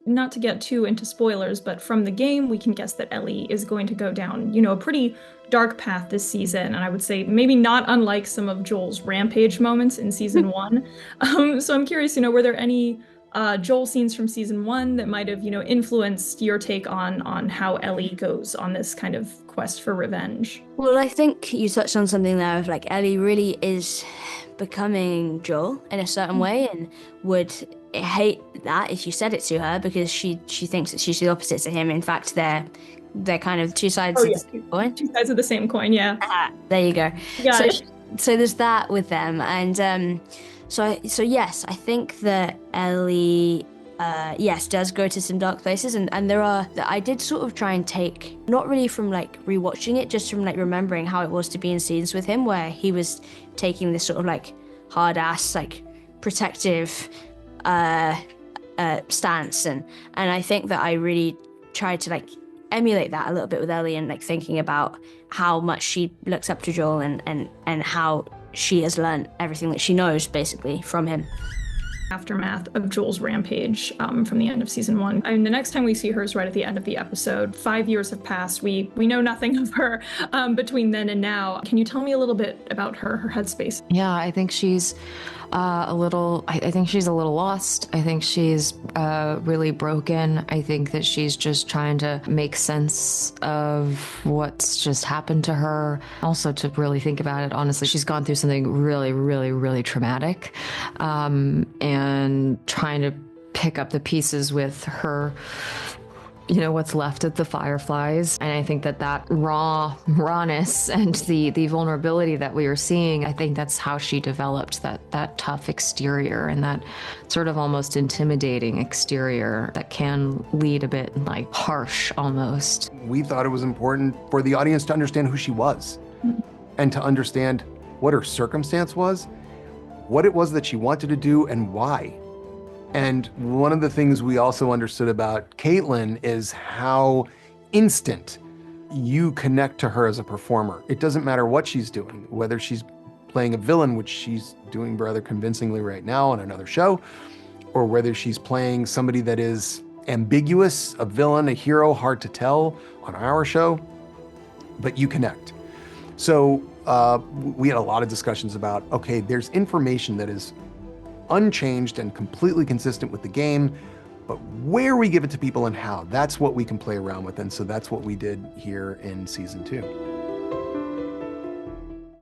not to get too into spoilers, but from the game, we can guess that Ellie is going to go down, a pretty dark path this season. And I would say maybe not unlike some of Joel's rampage moments in season one. So I'm curious, were there any Joel scenes from season one that might have, influenced your take on how Ellie goes on this kind of quest for revenge? Well, I think you touched on something there of like Ellie really is becoming Joel in a certain way and would hate that if you said it to her because she thinks that she's the opposite to him. In fact, they're kind of two sides Oh of yeah, the same coin. two sides of the same coin. Yeah, There you go. got So it. so there's that with them, and so yes, I think that Ellie. Yes, does go to some dark places, and there are. I did sort of try and take, not really from like rewatching it, just from like remembering how it was to be in scenes with him, where he was taking this sort of like hard ass, like protective stance, and I think that I really tried to like emulate that a little bit with Ellie, and like thinking about how much she looks up to Joel, and how she has learned everything that she knows basically from him. Aftermath of Joel's rampage from the end of season one. And the next time we see her is right at the end of the episode. 5 years have passed. We know nothing of her between then and now. Can you tell me a little bit about her headspace? Yeah, I think she's I think she's a little lost. I think she's really broken. I think that she's just trying to make sense of what's just happened to her. Also, to really think about it, honestly, she's gone through something really, really, really traumatic, and trying to pick up the pieces with her, what's left of the Fireflies. And I think that rawness and the vulnerability that we were seeing, I think that's how she developed that tough exterior and that sort of almost intimidating exterior that can lead a bit like harsh almost. We thought it was important for the audience to understand who she was and to understand what her circumstance was, what it was that she wanted to do, and why. And one of the things we also understood about Kaitlyn is how instant you connect to her as a performer. It doesn't matter what she's doing, whether she's playing a villain, which she's doing rather convincingly right now on another show, or whether she's playing somebody that is ambiguous, a villain, a hero, hard to tell on our show, but you connect. So we had a lot of discussions about, okay, there's information that is unchanged and completely consistent with the game, but where we give it to people and how, that's what we can play around with. And so that's what we did here in season 2.